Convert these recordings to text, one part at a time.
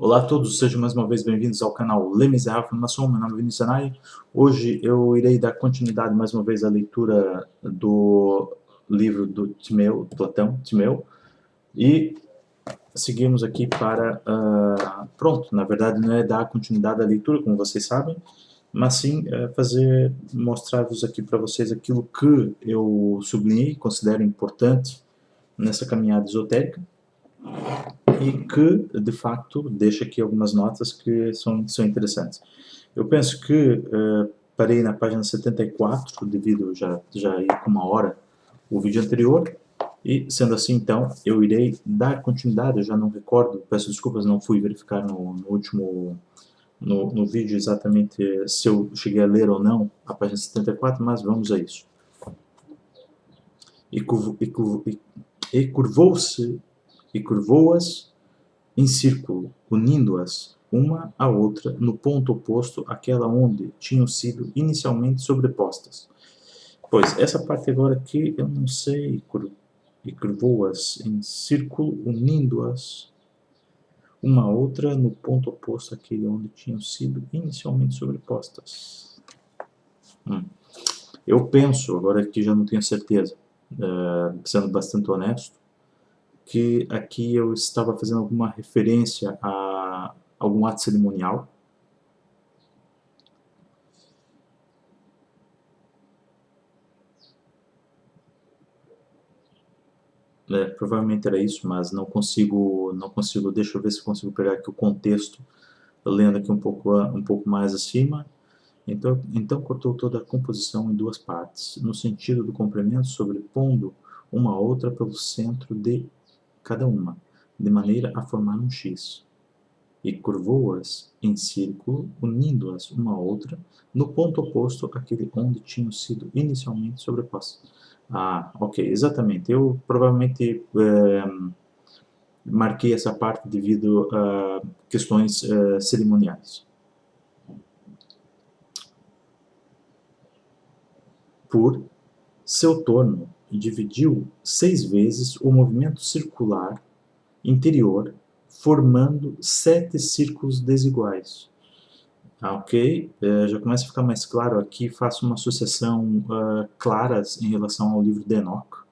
Olá a todos, sejam mais uma vez bem-vindos ao canal Les Misérables Formação. Meu nome é Vinícius Anai. Hoje eu irei dar continuidade mais uma vez à leitura do livro do Timeu, Platão, Timeu, e seguimos aqui para, pronto, na verdade não é dar continuidade à leitura, como vocês sabem, mas sim mostrar-vos aqui para vocês aquilo que eu sublinhei, considero importante nessa caminhada esotérica, e que, de facto, deixa aqui algumas notas que são interessantes. Eu penso que parei na página 74, devido já ir com uma hora o vídeo anterior, e sendo assim, então, eu irei dar continuidade. Eu já não recordo, peço desculpas, não fui verificar no último no vídeo exatamente se eu cheguei a ler ou não a página 74, mas vamos a isso. E curvou-as em círculo, unindo-as uma à outra no ponto oposto àquela onde tinham sido inicialmente sobrepostas. Pois, essa parte agora aqui eu não sei. E curvou-as em círculo, unindo-as uma à outra no ponto oposto àquele onde tinham sido inicialmente sobrepostas. Eu penso, agora que já não tenho certeza, sendo bastante honesto, que aqui eu estava fazendo alguma referência a algum ato cerimonial. Provavelmente era isso, mas não consigo, deixa eu ver se eu consigo pegar aqui o contexto, lendo aqui um pouco mais acima. Então cortou toda a composição em duas partes, no sentido do complemento, sobrepondo uma a outra pelo centro de cada uma, de maneira a formar um X. E curvou-as em círculo, unindo-as uma a outra, no ponto oposto àquele onde tinham sido inicialmente sobrepostas. Ah, ok, exatamente. Eu provavelmente marquei essa parte devido a questões cerimoniais. Por seu torno, dividiu 6 vezes o movimento circular interior, formando 7 círculos desiguais. Ok, já começa a ficar mais claro aqui, faço uma associação clara em relação ao livro de Enoch,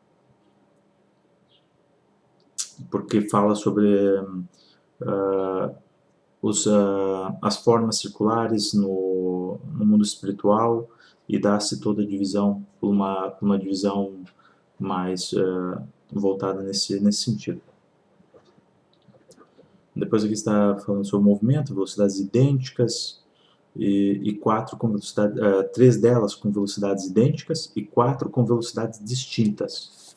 porque fala sobre as formas circulares no mundo espiritual, e dá-se toda a divisão por uma divisão mais voltada nesse sentido. Depois aqui está falando sobre o movimento, velocidades idênticas, e 3 delas com velocidades idênticas e 4 com velocidades distintas.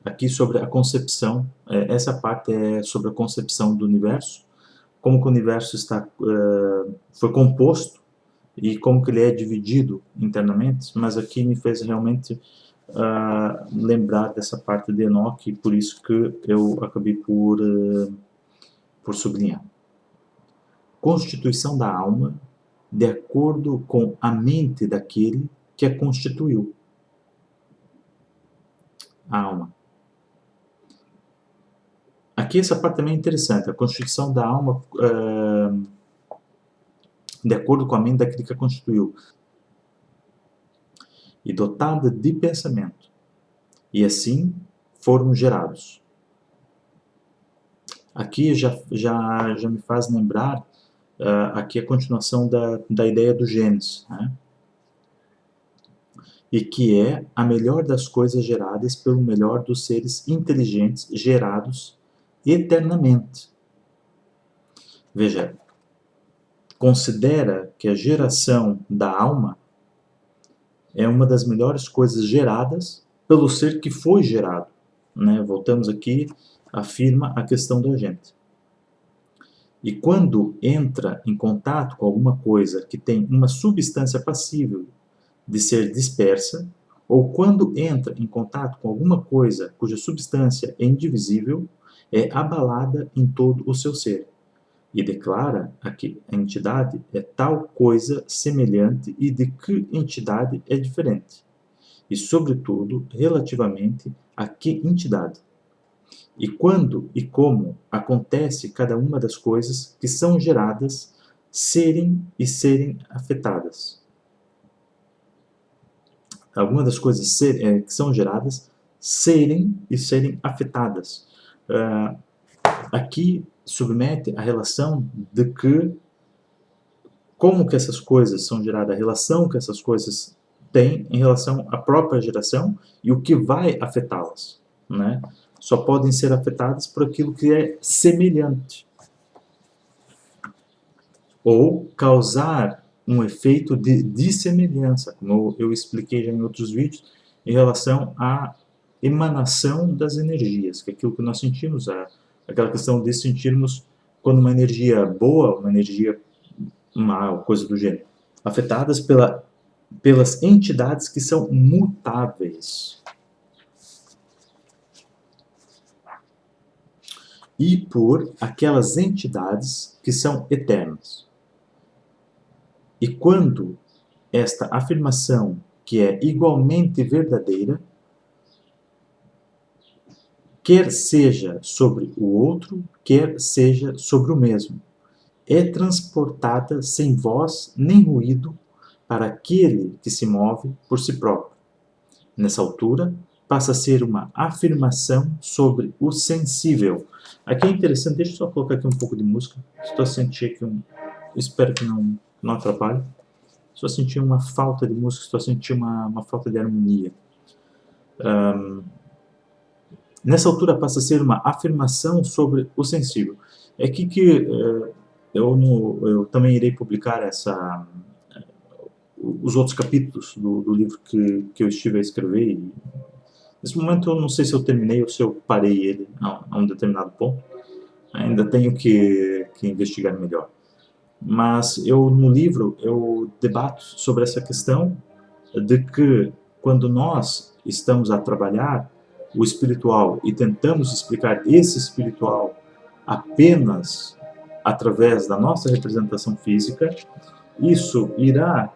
Aqui sobre a concepção, essa parte é sobre a concepção do universo, como que o universo foi composto e como que ele é dividido internamente, mas aqui me fez realmente lembrar dessa parte de Enoch, e por isso que eu acabei por sublinhar. Constituição da alma de acordo com a mente daquele que a constituiu. A alma. Aqui essa parte também é interessante, a constituição da alma de acordo com a mente daquele que a constituiu. E dotada de pensamento. E assim foram gerados. Aqui já me faz lembrar aqui a continuação da ideia do Gênesis, né? E que é a melhor das coisas geradas pelo melhor dos seres inteligentes gerados eternamente. Veja, considera que a geração da alma é uma das melhores coisas geradas pelo ser que foi gerado, né? Voltamos aqui, afirma a questão do agente. E quando entra em contato com alguma coisa que tem uma substância passível de ser dispersa, ou quando entra em contato com alguma coisa cuja substância é indivisível, é abalada em todo o seu ser, e declara a que a entidade é tal coisa semelhante e de que entidade é diferente, e sobretudo relativamente a que entidade. E quando e como acontece cada uma das coisas que são geradas serem e serem afetadas. Algumas das coisas que são geradas serem e serem afetadas. Aqui submete a relação de que como que essas coisas são geradas, a relação que essas coisas têm em relação à própria geração e o que vai afetá-las, né? Só podem ser afetadas por aquilo que é semelhante ou causar um efeito de dissemelhança, como eu expliquei já em outros vídeos, em relação à emanação das energias, que é aquilo que nós sentimos, aquela questão de sentirmos quando uma energia boa, uma energia mal, coisa do gênero, afetadas pelas entidades que são mutáveis. E por aquelas entidades que são eternas. E quando esta afirmação, que é igualmente verdadeira, quer seja sobre o outro, quer seja sobre o mesmo, é transportada sem voz nem ruído para aquele que se move por si próprio. Nessa altura, passa a ser uma afirmação sobre o sensível. Aqui é interessante, deixa eu só colocar aqui um pouco de música. Estou a sentir aqui espero que não atrapalhe. Estou a sentir uma falta de música, estou a sentir uma falta de harmonia. Nessa altura passa a ser uma afirmação sobre o sensível. É aqui que eu também irei publicar os outros capítulos do livro que eu estive a escrever. E, nesse momento eu não sei se eu terminei ou se eu parei ele a um determinado ponto. Ainda tenho que investigar melhor. Mas no livro eu debato sobre essa questão de que quando nós estamos a trabalhar o espiritual e tentamos explicar esse espiritual apenas através da nossa representação física, isso irá,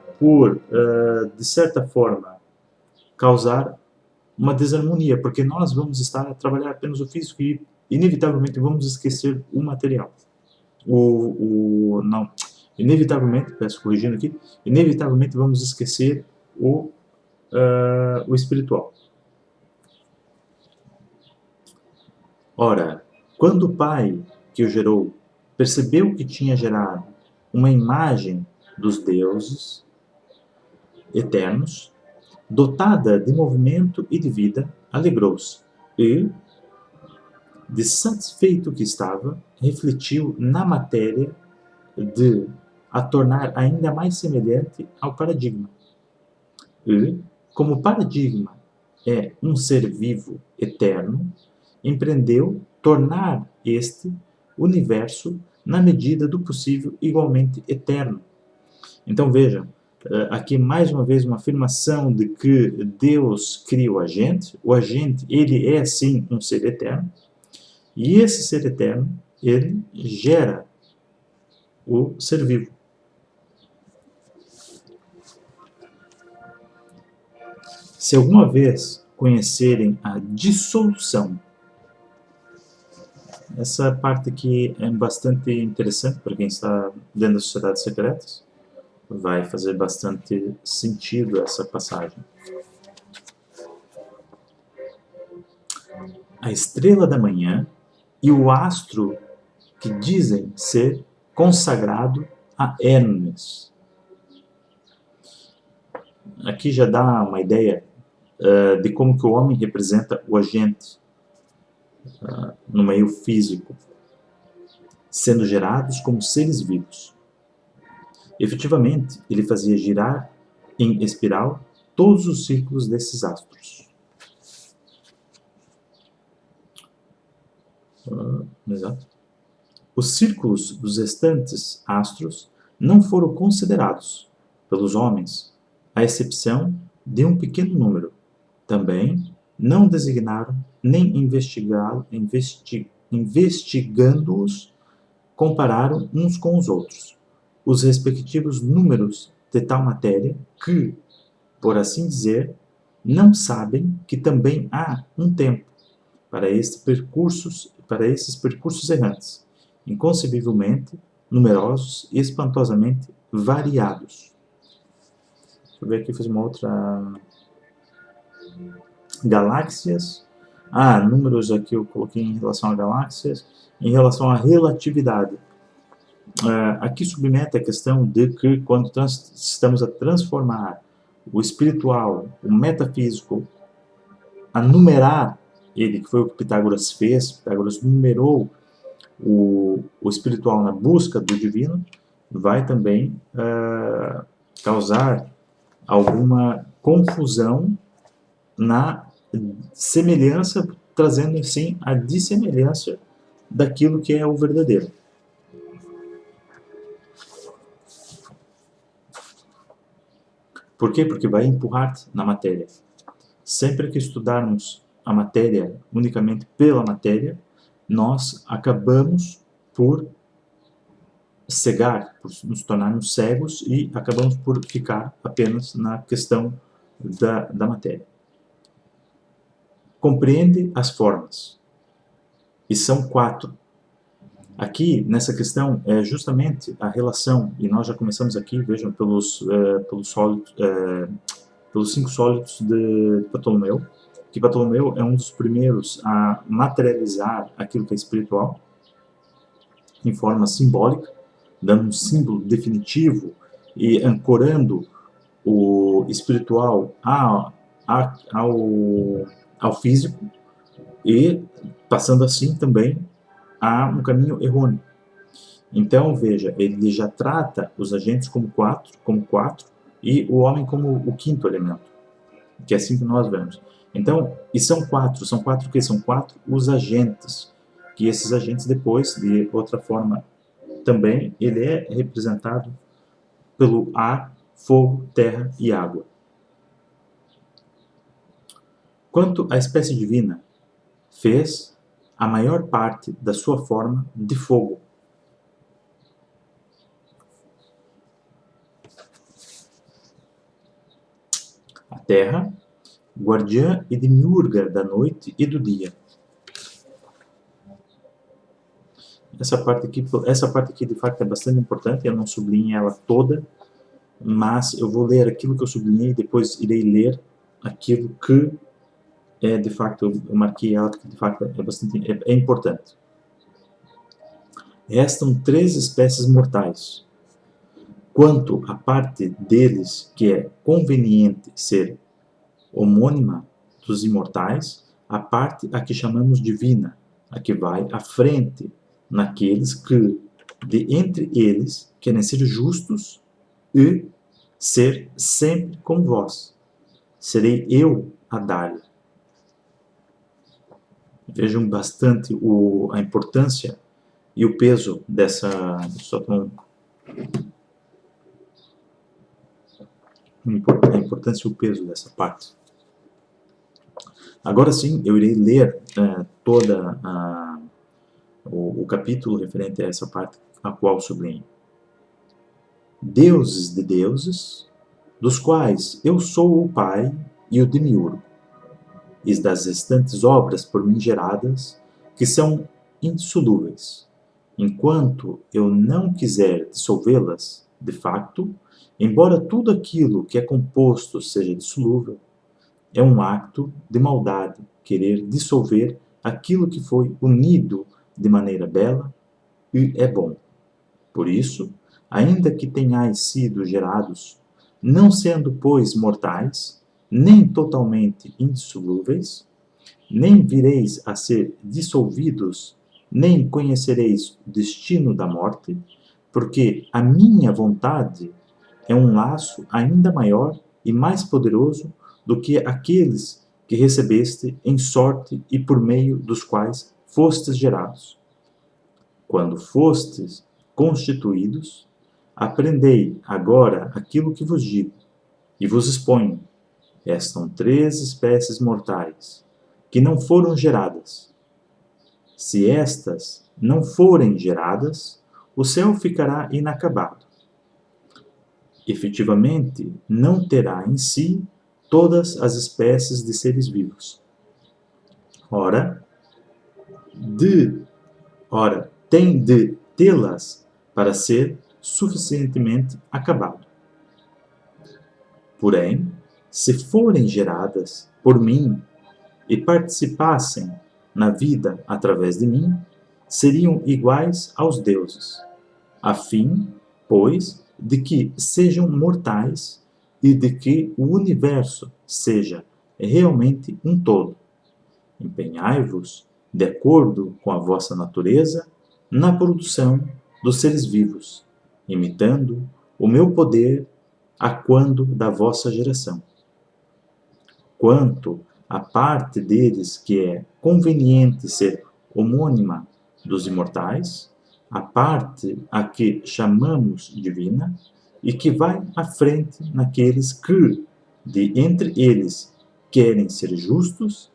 de certa forma, causar uma desarmonia, porque nós vamos estar a trabalhar apenas o físico e, inevitavelmente, vamos esquecer o material. Não, inevitavelmente, peço corrigindo aqui, inevitavelmente vamos esquecer o espiritual. Ora, quando o Pai que o gerou percebeu que tinha gerado uma imagem dos deuses eternos, dotada de movimento e de vida, alegrou-se e, de satisfeito que estava, refletiu na matéria de a tornar ainda mais semelhante ao paradigma. E, como o paradigma é um ser vivo eterno, empreendeu tornar este universo, na medida do possível, igualmente eterno. Então vejam, aqui mais uma vez uma afirmação de que Deus cria o agente ele é sim um ser eterno, e esse ser eterno, ele gera o ser vivo. Se alguma vez conhecerem a dissolução, essa parte aqui é bastante interessante para quem está dentro das sociedades secretas. Vai fazer bastante sentido essa passagem. A estrela da manhã e o astro que dizem ser consagrado a Hermes. Aqui já dá uma ideia de como que o homem representa o agente no meio físico, sendo gerados como seres vivos. Efetivamente, ele fazia girar em espiral todos os círculos desses astros. Exato. Os círculos dos restantes astros não foram considerados pelos homens, à exceção de um pequeno número. Também não designaram nem investigando-os, compararam uns com os outros os respectivos números de tal matéria que, por assim dizer, não sabem que também há um tempo, para esses percursos errantes, inconcebivelmente numerosos e espantosamente variados. Deixa eu ver aqui, fiz uma outra... Galáxias. Números aqui eu coloquei em relação a galáxias. Em relação à relatividade. Aqui submete a questão de que quando estamos a transformar o espiritual, o metafísico, a numerar ele, que foi o que Pitágoras fez, Pitágoras numerou o espiritual na busca do divino, vai também causar alguma confusão na semelhança, trazendo assim a dissemelhança daquilo que é o verdadeiro. Por quê? Porque vai empurrar-te na matéria. Sempre que estudarmos a matéria unicamente pela matéria, nós acabamos por cegar, por nos tornarmos cegos e acabamos por ficar apenas na questão da matéria. Compreende as formas. E são 4. Aqui, nessa questão, é justamente a relação, e nós já começamos aqui, vejam, pelos 5 sólidos de Ptolomeu, que Ptolomeu é um dos primeiros a materializar aquilo que é espiritual, em forma simbólica, dando um símbolo definitivo e ancorando o espiritual ao físico, e passando assim também a um caminho errôneo. Então, veja, ele já trata os agentes como quatro, e o homem como o 5º elemento, que é assim que nós vemos. Então, e são 4 o quê? São 4 os agentes, que esses agentes depois, de outra forma também, ele é representado pelo ar, fogo, terra e água. Quanto à espécie divina, fez a maior parte da sua forma de fogo. A terra, guardiã e demiurga da noite e do dia. Essa parte aqui de fato é bastante importante, eu não sublinhei ela toda, mas eu vou ler aquilo que eu sublinhei e depois irei ler aquilo que de facto eu marquei ela, que de facto é importante. Restam 3 espécies mortais. Quanto à parte deles que é conveniente ser homônima dos imortais, a parte a que chamamos divina, a que vai à frente naqueles que, de entre eles, querem ser justos e ser sempre como vós. Serei eu a dar-lhe. Vejam bastante a importância e o peso dessa... A importância e o peso dessa parte. Agora sim, eu irei ler toda o capítulo referente a essa parte a qual sublinho. Deuses de deuses, dos quais eu sou o Pai e o Demiurgo, e das restantes obras por mim geradas, que são indissolúveis. Enquanto eu não quiser dissolvê-las, de facto, embora tudo aquilo que é composto seja dissolúvel, é um acto de maldade querer dissolver aquilo que foi unido de maneira bela e é bom. Por isso, ainda que tenhais sido gerados, não sendo, pois, mortais, nem totalmente indissolúveis, nem vireis a ser dissolvidos, nem conhecereis o destino da morte, porque a minha vontade é um laço ainda maior e mais poderoso do que aqueles que recebeste em sorte e por meio dos quais fostes gerados. Quando fostes constituídos, aprendei agora aquilo que vos digo, e vos exponho. Restam 3 espécies mortais, que não foram geradas. Se estas não forem geradas, o céu ficará inacabado. Efetivamente, não terá em si todas as espécies de seres vivos. Ora, tem de tê-las para ser suficientemente acabado. Porém, se forem geradas por mim e participassem na vida através de mim, seriam iguais aos deuses, a fim, pois, de que sejam mortais e de que o universo seja realmente um todo. Empenhai-vos, de acordo com a vossa natureza, na produção dos seres vivos, imitando o meu poder a quando da vossa geração. Quanto à parte deles que é conveniente ser homônima dos imortais, a parte a que chamamos divina, e que vai à frente naqueles que, de entre eles, querem ser justos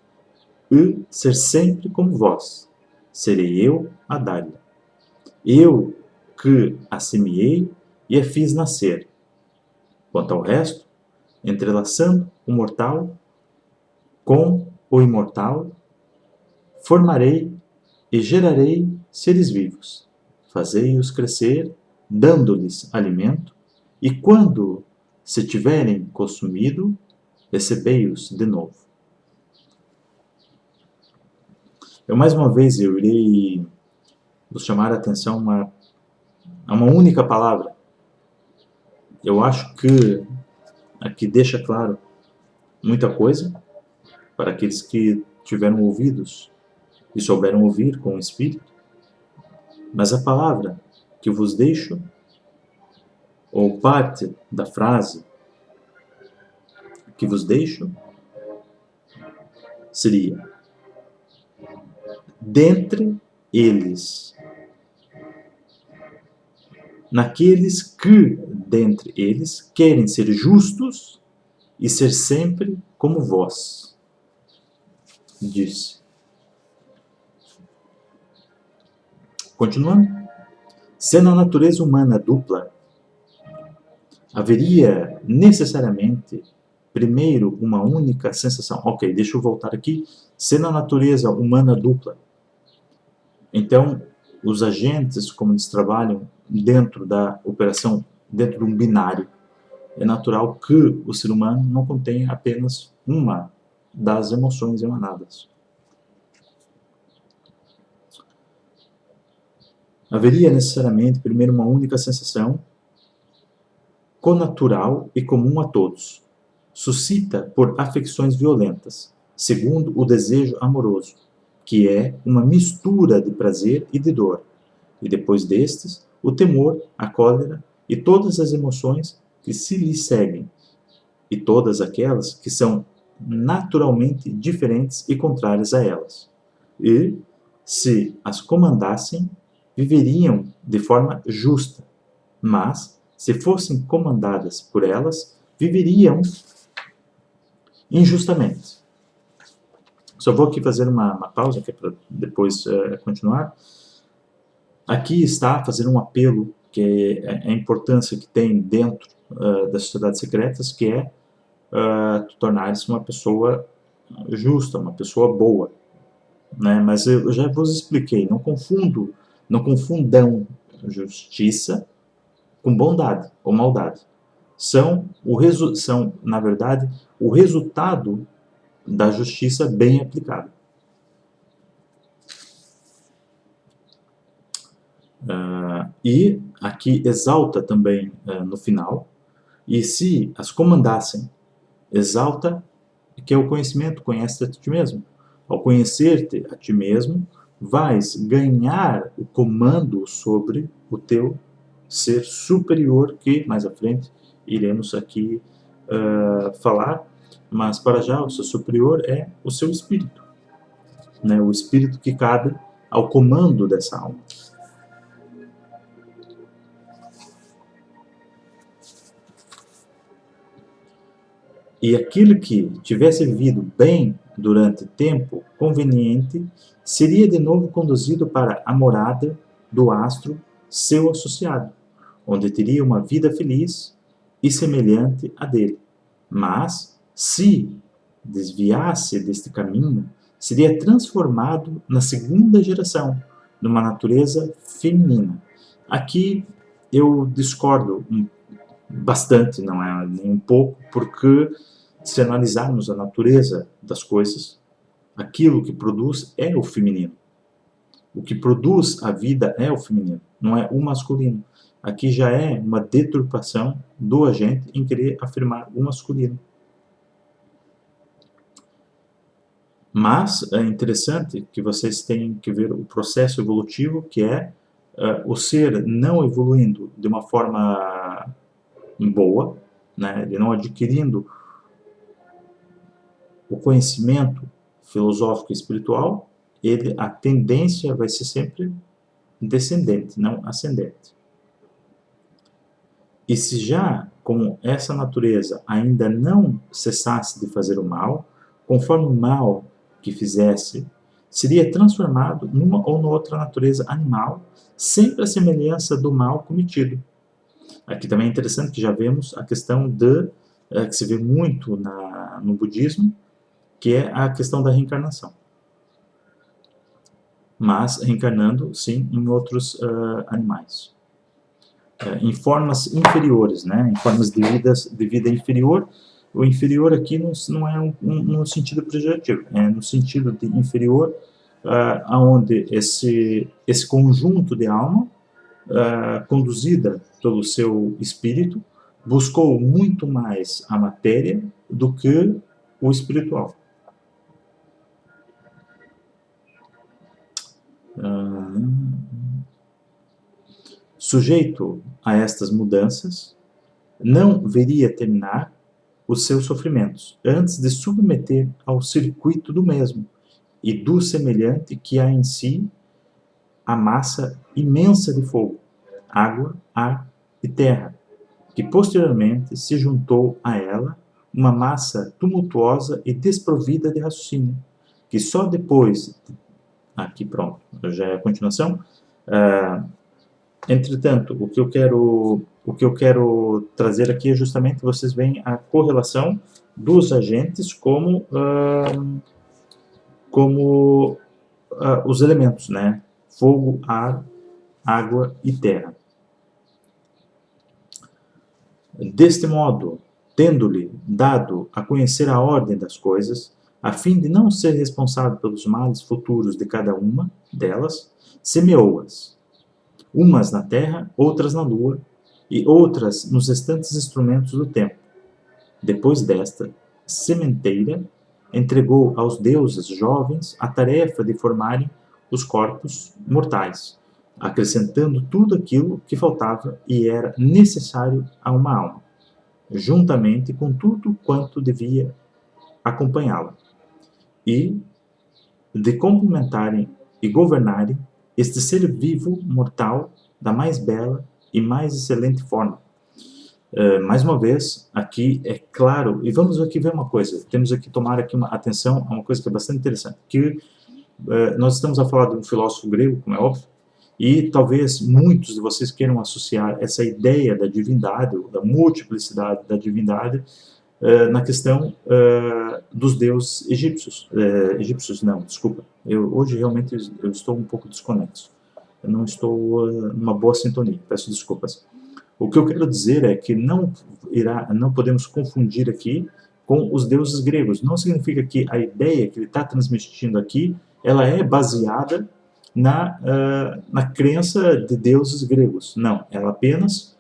e ser sempre como vós, serei eu a dar-lhe. Eu que a semeei e a fiz nascer. Quanto ao resto, entrelaçando o mortal com o imortal, formarei e gerarei seres vivos. Fazei-os crescer, dando-lhes alimento, e quando se tiverem consumido, recebei-os de novo. Mais uma vez, eu irei vos chamar a atenção a uma única palavra. Eu acho que aqui deixa claro muita coisa para aqueles que tiveram ouvidos e souberam ouvir com o Espírito. Mas a palavra que vos deixo, ou parte da frase que vos deixo, seria: dentre eles, naqueles que dentre eles querem ser justos e ser sempre como vós, disse. Continuando. Sendo a natureza humana dupla, haveria necessariamente primeiro uma única sensação. Ok, deixa eu voltar aqui. Sendo a natureza humana dupla, então os agentes, como eles trabalham dentro da operação, dentro de um binário, é natural que o ser humano não contenha apenas uma das emoções emanadas. Haveria necessariamente primeiro uma única sensação, connatural e comum a todos, suscita por afecções violentas, segundo o desejo amoroso, que é uma mistura de prazer e de dor, e depois destes, o temor, a cólera e todas as emoções que se lhe seguem, e todas aquelas que são naturalmente diferentes e contrárias a elas. E, se as comandassem, viveriam de forma justa, mas, se fossem comandadas por elas, viveriam injustamente. Só vou aqui fazer uma pausa, que é para depois continuar. Aqui está fazer um apelo, que é a importância que tem dentro das sociedades secretas, que é tornar-se uma pessoa justa, uma pessoa boa. Né? Mas eu já vos expliquei, não confundam justiça com bondade ou maldade. São, na verdade, o resultado da justiça bem aplicada. E aqui exalta também no final, e se as comandassem, exalta que é o conhecimento, conhece a ti mesmo. Ao conhecer-te a ti mesmo, vais ganhar o comando sobre o teu ser superior, que mais à frente iremos aqui falar, mas para já o seu superior é o seu espírito, né? O espírito que cabe ao comando dessa alma. E aquele que tivesse vivido bem durante tempo conveniente seria de novo conduzido para a morada do astro seu associado, onde teria uma vida feliz e semelhante à dele. Mas, se desviasse deste caminho, seria transformado na segunda geração, numa natureza feminina. Aqui eu discordo bastante, não é nem um pouco, porque se analisarmos a natureza das coisas, aquilo que produz é o feminino. O que produz a vida é o feminino, não é o masculino. Aqui já é uma deturpação do agente em querer afirmar o masculino. Mas é interessante que vocês têm que ver o processo evolutivo, que é o ser não evoluindo de uma forma boa, né, ele não adquirindo o conhecimento filosófico e espiritual, a tendência vai ser sempre descendente, não ascendente. E se já com essa natureza ainda não cessasse de fazer o mal, conforme o mal que fizesse, seria transformado numa ou noutra natureza animal, sempre a semelhança do mal cometido. Aqui também é interessante que já vemos a questão que se vê muito no budismo, que é a questão da reencarnação. Mas reencarnando, sim, em outros animais. Em formas inferiores, né? Em formas de vida inferior. O inferior aqui não é no sentido pejorativo, é no sentido de inferior, aonde esse conjunto de alma, conduzida pelo seu espírito, buscou muito mais a matéria do que o espiritual. Sujeito a estas mudanças, não veria terminar os seus sofrimentos, antes de submeter ao circuito do mesmo, e do semelhante que há em si a massa imensa de fogo, água, ar e terra, que posteriormente se juntou a ela uma massa tumultuosa e desprovida de raciocínio, que só depois... Aqui pronto, já é a continuação. Entretanto, o que eu quero trazer aqui é justamente, vocês veem a correlação dos agentes como os elementos, né? Fogo, ar, água e terra. Deste modo, tendo-lhe dado a conhecer a ordem das coisas, a fim de não ser responsável pelos males futuros de cada uma delas, semeou-as, umas na terra, outras na lua, e outras nos restantes instrumentos do tempo. Depois desta sementeira, entregou aos deuses jovens a tarefa de formarem os corpos mortais, acrescentando tudo aquilo que faltava e era necessário a uma alma, juntamente com tudo quanto devia acompanhá-la, e de complementarem e governarem este ser vivo mortal da mais bela e mais excelente forma. Mais uma vez, aqui é claro, e vamos aqui ver uma coisa, temos aqui tomar aqui uma atenção a uma coisa que é bastante interessante, que nós estamos a falar de um filósofo grego, como é óbvio, e talvez muitos de vocês queiram associar essa ideia da divindade, ou da multiplicidade da divindade, na questão dos deuses egípcios. Egípcios não, desculpa. Hoje realmente eu estou um pouco desconexo. Eu não estou numa boa sintonia, peço desculpas. O que eu quero dizer é que não podemos confundir aqui com os deuses gregos. Não significa que a ideia que ele está transmitindo aqui, ela é baseada na crença de deuses gregos. Não, ela apenas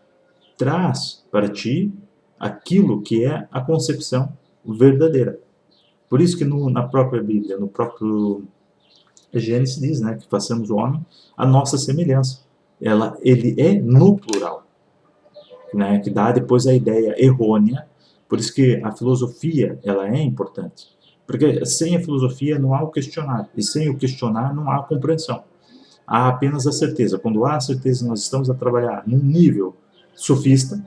traz para ti aquilo que é a concepção verdadeira. Por isso que na própria Bíblia, no próprio Gênesis diz, né, que façamos o homem a nossa semelhança. Ele é no plural, né, que dá depois a ideia errônea. Por isso que a filosofia ela é importante. Porque sem a filosofia não há o questionar, e sem o questionar não há a compreensão. Há apenas a certeza. Quando há a certeza, nós estamos a trabalhar num nível sofista,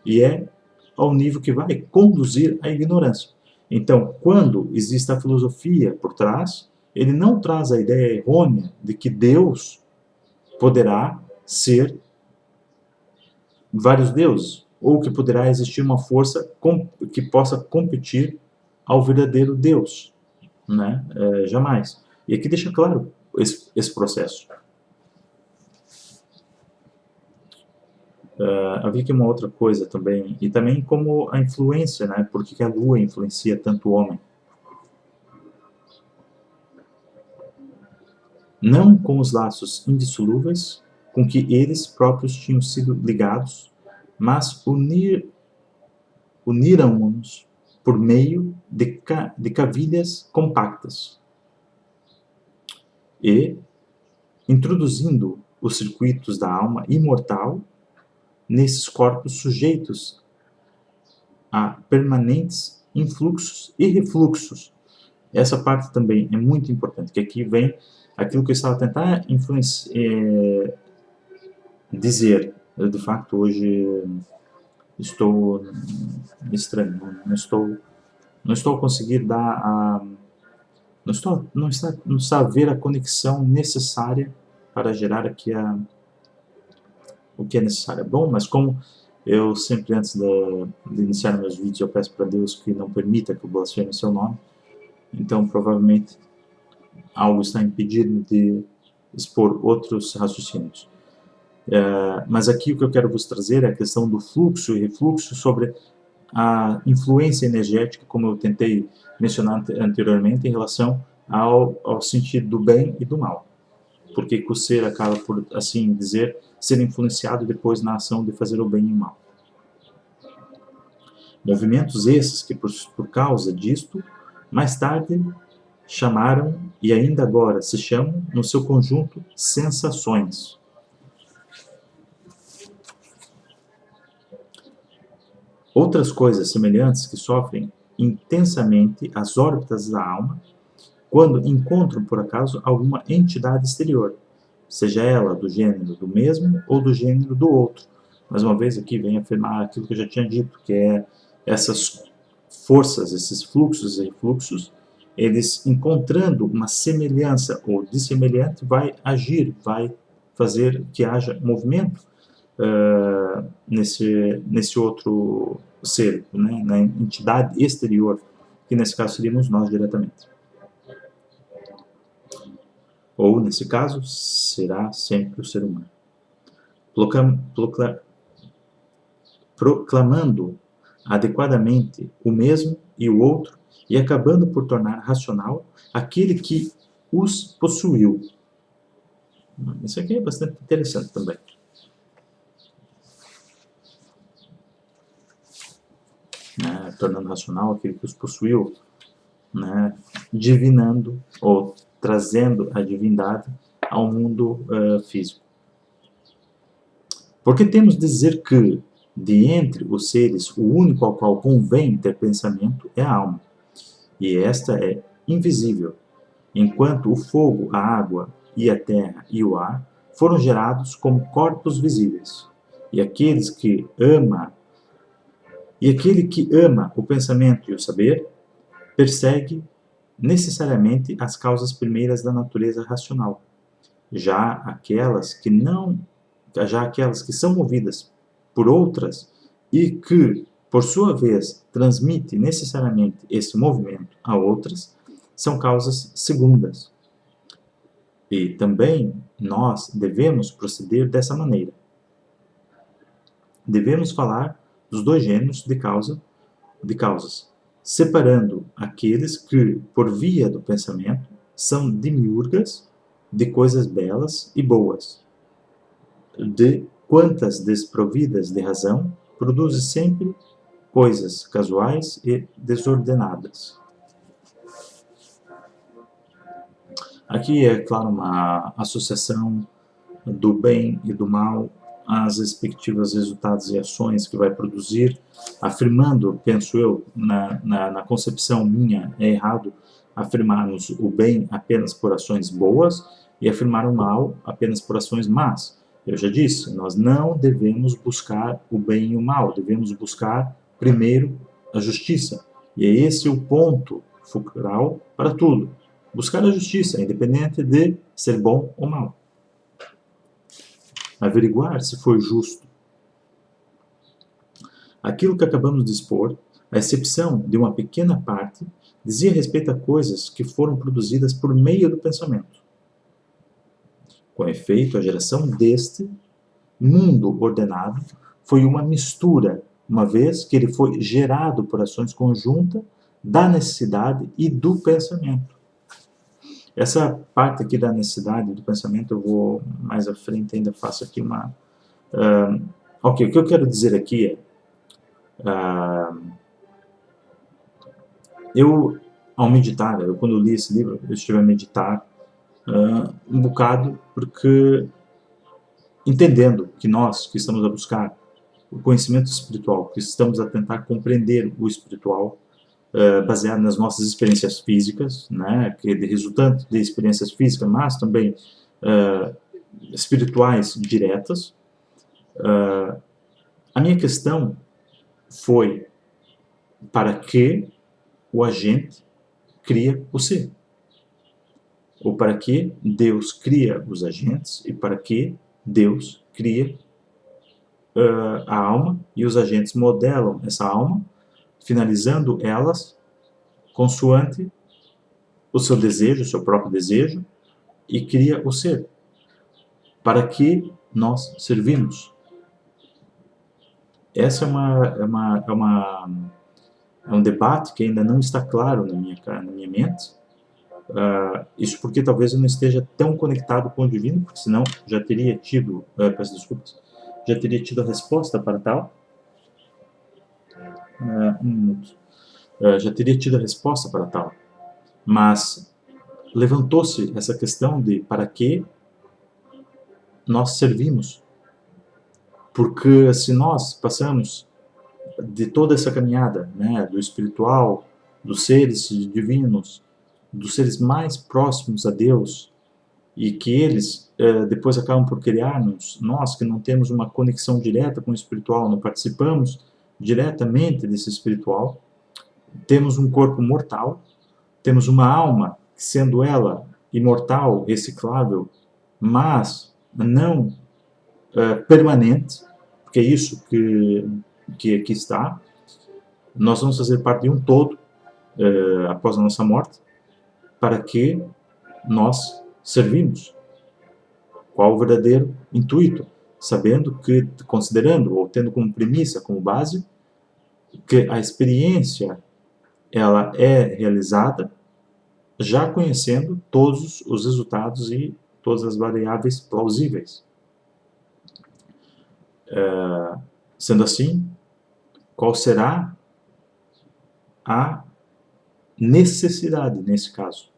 e é ao nível que vai conduzir à ignorância. Então, quando existe a filosofia por trás, ele não traz a ideia errônea de que Deus poderá ser vários deuses, ou que poderá existir uma força que possa competir ao verdadeiro Deus. né? Jamais. E aqui deixa claro esse processo. Havia aqui uma outra coisa também, e também como a influência, né? Por que a Lua influencia tanto o homem? Não com os laços indissolúveis com que eles próprios tinham sido ligados, mas uniram-nos por meio de cavilhas compactas e, introduzindo os circuitos da alma imortal nesses corpos sujeitos a permanentes influxos e refluxos. Essa parte também é muito importante, que aqui vem aquilo que eu estava tentando dizer. Eu, de facto, hoje estou estranho, não estou a conseguir dar não está a ver a conexão necessária para gerar aqui o que é necessário. Bom, mas como eu sempre, antes de iniciar meus vídeos, eu peço para Deus que não permita que eu blasfeme seu nome, então provavelmente algo está impedindo de expor outros raciocínios. Mas aqui o que eu quero vos trazer é a questão do fluxo e refluxo sobre a influência energética, como eu tentei mencionar anteriormente, em relação ao sentido do bem e do mal. Porque o ser acaba por, assim dizer, ser influenciado depois na ação de fazer o bem e o mal. Movimentos esses que, por causa disto, mais tarde chamaram, e ainda agora se chamam, no seu conjunto, sensações. Outras coisas semelhantes que sofrem intensamente as órbitas da alma quando encontram, por acaso, alguma entidade exterior, seja ela do gênero do mesmo ou do gênero do outro. Mais uma vez aqui vem afirmar aquilo que eu já tinha dito, que é essas forças, esses fluxos e refluxos, eles encontrando uma semelhança ou dissemelhante, vai agir, vai fazer que haja movimento nesse outro ser, né, na entidade exterior, que nesse caso seríamos nós diretamente. Ou, nesse caso, será sempre o ser humano. Proclamando adequadamente o mesmo e o outro, e acabando por tornar racional aquele que os possuiu. Isso aqui é bastante interessante também. Né, tornando racional aquele que os possuiu, né, divinando ou trazendo a divindade ao mundo físico. Porque temos de dizer que, de entre os seres, o único ao qual convém ter pensamento é a alma, e esta é invisível, enquanto o fogo, a água e a terra e o ar foram gerados como corpos visíveis. E aquele que ama o pensamento e o saber persegue necessariamente as causas primeiras da natureza racional, já aquelas que são movidas por outras e que, por sua vez, transmitem necessariamente esse movimento a outras, são causas segundas. E também nós devemos proceder dessa maneira. Devemos falar dos dois gêneros de causas, separando aqueles que, por via do pensamento, são demiurgas de coisas belas e boas, de quantas desprovidas de razão produzem sempre coisas casuais e desordenadas. Aqui é, claro, uma associação do bem e do mal às respectivas resultados e ações que vai produzir, afirmando, penso eu, na concepção minha, é errado afirmarmos o bem apenas por ações boas e afirmar o mal apenas por ações más. Eu já disse, nós não devemos buscar o bem e o mal, devemos buscar primeiro a justiça. E é esse o ponto fulcral para tudo. Buscar a justiça, independente de ser bom ou mal. Averiguar se foi justo. Aquilo que acabamos de expor, a exceção de uma pequena parte, dizia respeito a coisas que foram produzidas por meio do pensamento. Com efeito, a geração deste mundo ordenado foi uma mistura, uma vez que ele foi gerado por ações conjuntas da necessidade e do pensamento. Essa parte aqui da necessidade e do pensamento eu vou mais à frente, ainda faço aqui uma... ok, o que eu quero dizer aqui é... eu, ao meditar, quando eu li esse livro, eu estive a meditar um bocado, porque entendendo que nós, que estamos a buscar o conhecimento espiritual, que estamos a tentar compreender o espiritual, baseado nas nossas experiências físicas, né, que é resultante de experiências físicas, mas também espirituais diretas. A minha questão foi: para que o agente cria o ser? Ou para que Deus cria os agentes e para que Deus cria a alma e os agentes modelam essa alma, finalizando elas consoante o seu desejo, o seu próprio desejo, e cria o ser. Para que nós servimos? Essa é um debate que ainda não está claro na minha mente. Isso porque talvez eu não esteja tão conectado com o divino, porque senão já teria tido, peço desculpas, já teria tido a resposta para tal. Já teria tido a resposta para tal. Mas levantou-se essa questão de para que nós servimos. Porque se nós passamos de toda essa caminhada, né, do espiritual, dos seres divinos, dos seres mais próximos a Deus, e que eles depois acabam por criar-nos, nós que não temos uma conexão direta com o espiritual, não participamos diretamente desse espiritual, temos um corpo mortal, temos uma alma, sendo ela imortal, reciclável, mas não permanente, porque é isso que aqui está. Nós vamos fazer parte de um todo após a nossa morte, para que nós servimos. Qual o verdadeiro intuito? Sabendo que, considerando ou tendo como premissa, como base, que a experiência ela é realizada já conhecendo todos os resultados e todas as variáveis plausíveis. Sendo assim, qual será a necessidade nesse caso?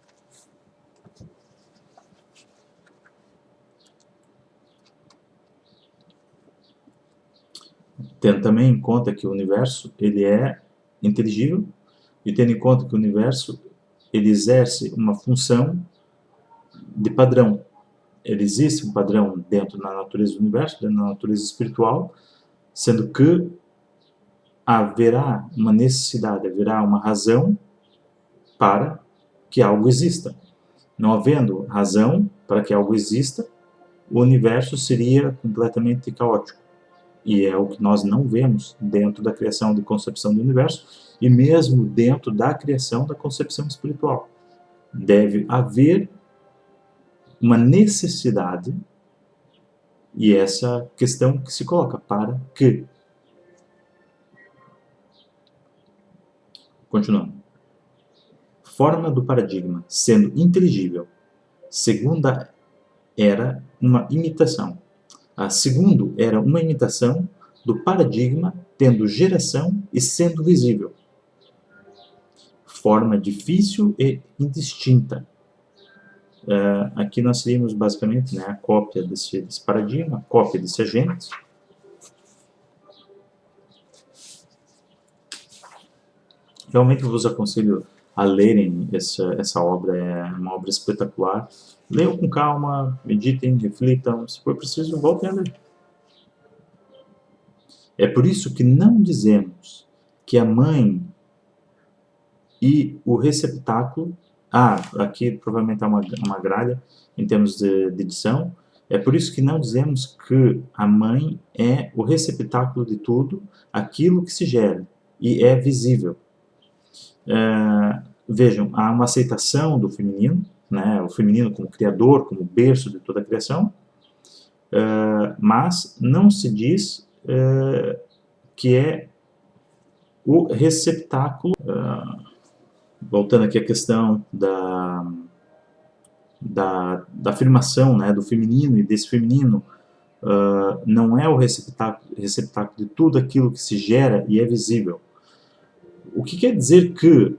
Tendo também em conta que o universo ele é inteligível, e tendo em conta que o universo ele exerce uma função de padrão. Ele existe um padrão dentro da natureza do universo, dentro da natureza espiritual, sendo que haverá uma necessidade, haverá uma razão para que algo exista. Não havendo razão para que algo exista, o universo seria completamente caótico. E é o que nós não vemos dentro da criação de concepção do universo e mesmo dentro da criação da concepção espiritual. Deve haver uma necessidade, e essa questão que se coloca: para que? Continuando. Forma do paradigma sendo inteligível. Segunda era uma imitação. A segundo era uma imitação do paradigma tendo geração e sendo visível. Forma difícil e indistinta. Aqui nós teríamos basicamente, né, a cópia desse paradigma, a cópia desse agente. Realmente eu vos aconselho a lerem essa obra, é uma obra espetacular. Leiam com calma, meditem, reflitam, se for preciso, voltem a ler. É por isso que não dizemos que a mãe e o receptáculo... aqui provavelmente há uma gralha em termos de edição. É por isso que não dizemos que a mãe é o receptáculo de tudo, aquilo que se gera, e é visível. vejam, há uma aceitação do feminino, né, o feminino como criador, como berço de toda a criação, mas não se diz que é o receptáculo, voltando aqui à questão da afirmação, né, do feminino, e desse feminino não é o receptáculo de tudo aquilo que se gera e é visível. O que quer dizer que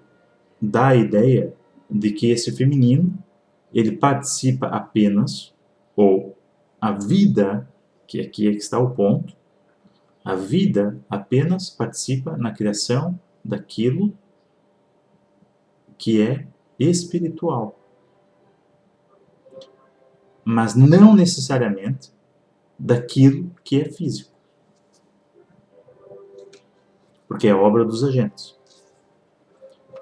dá a ideia de que esse feminino ele participa apenas, ou a vida, que aqui é que está o ponto, a vida apenas participa na criação daquilo que é espiritual. Mas não necessariamente daquilo que é físico. Porque é obra dos agentes.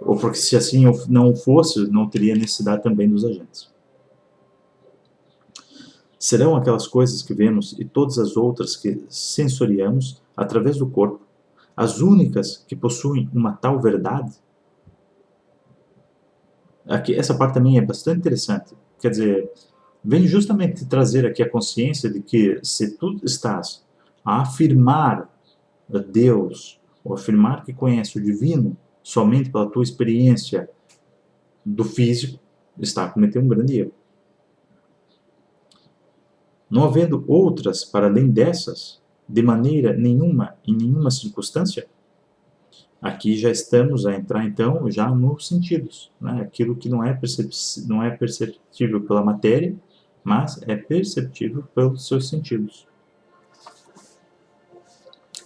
Ou porque se assim não fosse, não teria necessidade também dos agentes. Serão aquelas coisas que vemos e todas as outras que sensoriamos através do corpo as únicas que possuem uma tal verdade? Aqui, essa parte também é bastante interessante. Quer dizer, vem justamente trazer aqui a consciência de que se tu estás a afirmar a Deus, ou afirmar que conhece o divino somente pela tua experiência do físico, está a cometer um grande erro. Não havendo outras para além dessas, de maneira nenhuma, em nenhuma circunstância, aqui já estamos a entrar então já nos sentidos, né? Aquilo que não é perceptível pela matéria, mas é perceptível pelos seus sentidos.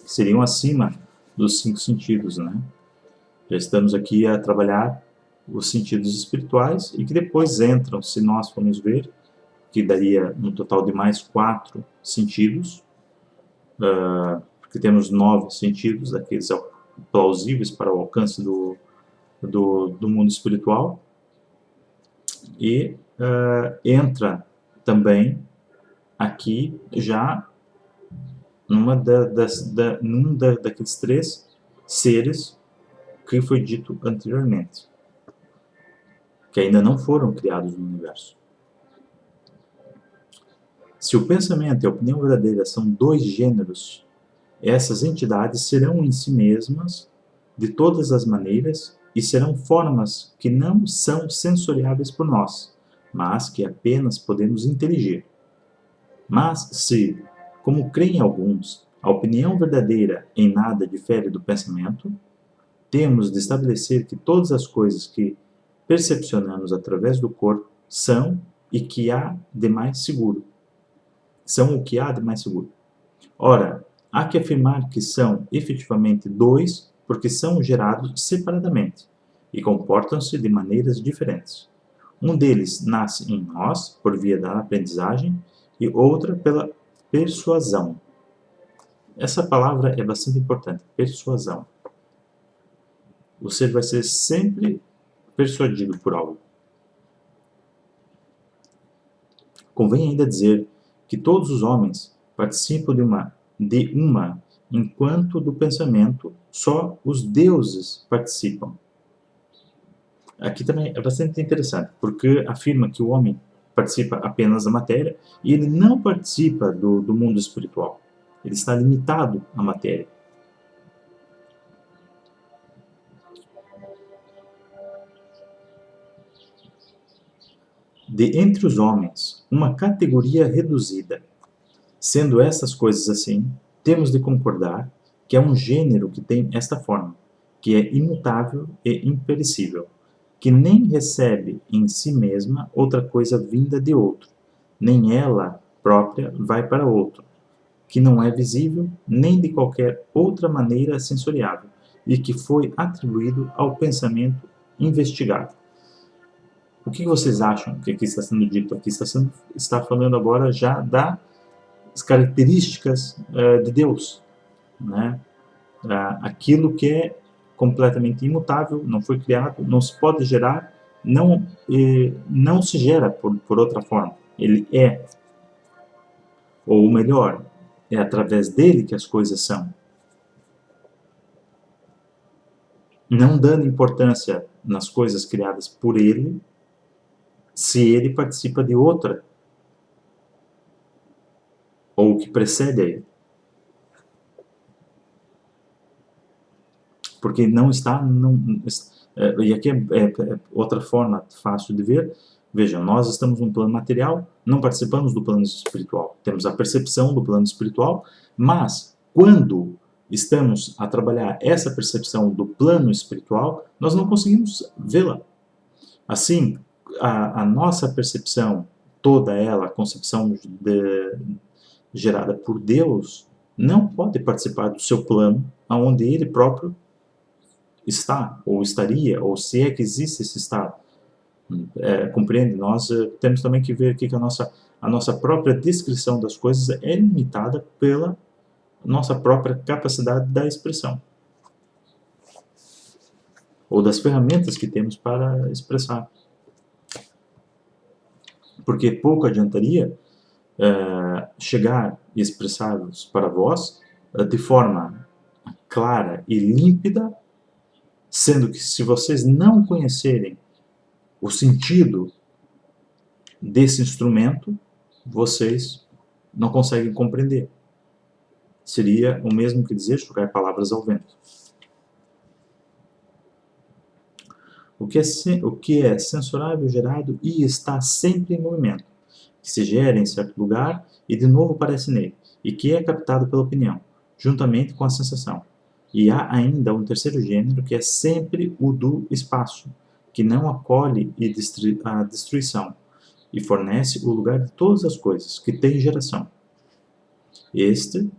Seriam acima dos 5 sentidos, né? Já estamos aqui a trabalhar os sentidos espirituais e que depois entram, se nós formos ver, que daria um total de mais 4 sentidos, porque temos 9 sentidos, daqueles plausíveis para o alcance do mundo espiritual, e entra também aqui já num daqueles 3 seres que foi dito anteriormente, que ainda não foram criados no universo. Se o pensamento e a opinião verdadeira são 2 gêneros, essas entidades serão em si mesmas, de todas as maneiras, e serão formas que não são sensoriáveis por nós, mas que apenas podemos inteligir. Mas se, como creem alguns, a opinião verdadeira em nada difere do pensamento, temos de estabelecer que todas as coisas que percepcionamos através do corpo são e que há de mais seguro. São o que há de mais seguro. Ora, há que afirmar que são efetivamente 2, porque são gerados separadamente e comportam-se de maneiras diferentes. Um deles nasce em nós, por via da aprendizagem, e outra pela persuasão. Essa palavra é bastante importante, persuasão. O ser vai ser sempre persuadido por algo. Convém ainda dizer que todos os homens participam de uma, enquanto do pensamento só os deuses participam. Aqui também é bastante interessante, porque afirma que o homem participa apenas da matéria e ele não participa do mundo espiritual. Ele está limitado à matéria. De entre os homens, uma categoria reduzida. Sendo essas coisas assim, temos de concordar que é um gênero que tem esta forma, que é imutável e imperecível, que nem recebe em si mesma outra coisa vinda de outro, nem ela própria vai para outro, que não é visível nem de qualquer outra maneira sensoriável, e que foi atribuído ao pensamento investigado. O que vocês acham que aqui está sendo dito? Aqui está falando agora já das características de Deus, né? Aquilo que é completamente imutável, não foi criado, não se pode gerar, não se gera por outra forma. Ele é, ou melhor, é através dele que as coisas são. Não dando importância nas coisas criadas por ele se ele participa de outra, ou que precede a ele. Porque não está... e aqui é outra forma fácil de ver. Veja, nós estamos no plano material, não participamos do plano espiritual. Temos a percepção do plano espiritual, mas quando estamos a trabalhar essa percepção do plano espiritual, nós não conseguimos vê-la. Assim, a nossa percepção, toda ela, a concepção gerada por Deus, não pode participar do seu plano, onde Ele próprio está, ou estaria, ou se é que existe esse estado. Compreende? Nós temos também que ver aqui que a nossa própria descrição das coisas é limitada pela nossa própria capacidade da expressão, ou das ferramentas que temos para expressar. Porque pouco adiantaria chegar e expressar-vos para vós de forma clara e límpida, sendo que se vocês não conhecerem o sentido desse instrumento, vocês não conseguem compreender. Seria o mesmo que dizer jogar palavras ao vento. O que é censurável, gerado e está sempre em movimento, que se gera em certo lugar e de novo aparece nele, e que é captado pela opinião, juntamente com a sensação. E há ainda um terceiro gênero, que é sempre o do espaço, que não acolhe a destruição, e fornece o lugar de todas as coisas, que tem geração. Este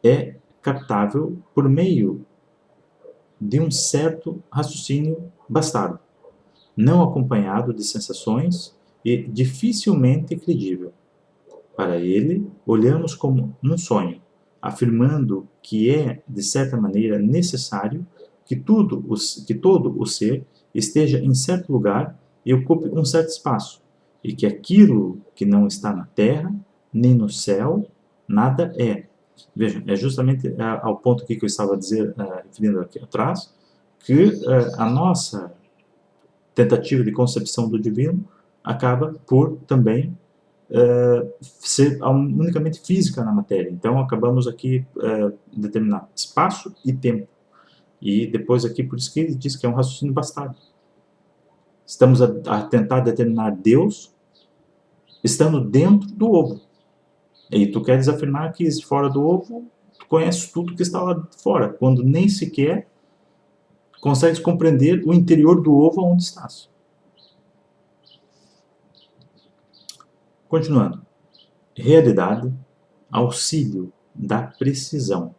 é captável por meio de um certo raciocínio bastardo, não acompanhado de sensações e dificilmente credível. Para ele, olhamos como um sonho, afirmando que é, de certa maneira, necessário que todo o ser esteja em certo lugar e ocupe um certo espaço, e que aquilo que não está na terra, nem no céu, nada é. Vejam, é justamente ao ponto aqui que eu estava referindo aqui atrás, que a nossa tentativa de concepção do divino acaba por também ser unicamente física na matéria. Então, acabamos aqui determinar espaço e tempo. E depois aqui, por isso que ele diz que é um raciocínio bastardo. Estamos a tentar determinar Deus estando dentro do ovo. E tu queres afirmar que fora do ovo, tu conheces tudo que está lá fora, quando nem sequer consegues compreender o interior do ovo onde estás. Continuando. Realidade, auxílio da precisão.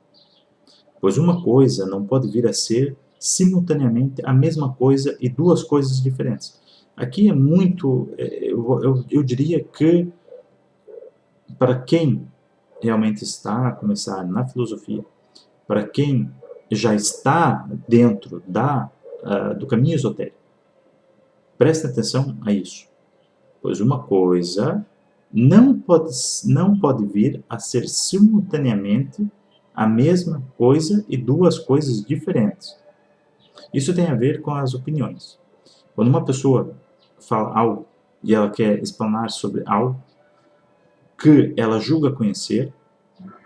Pois uma coisa não pode vir a ser simultaneamente a mesma coisa e duas coisas diferentes. Aqui é muito, eu diria que para quem realmente está a começar na filosofia, para quem já está dentro do caminho esotérico, preste atenção a isso. Pois uma coisa não pode vir a ser simultaneamente a mesma coisa e duas coisas diferentes. Isso tem a ver com as opiniões. Quando uma pessoa fala algo e ela quer explanar sobre algo que ela julga conhecer,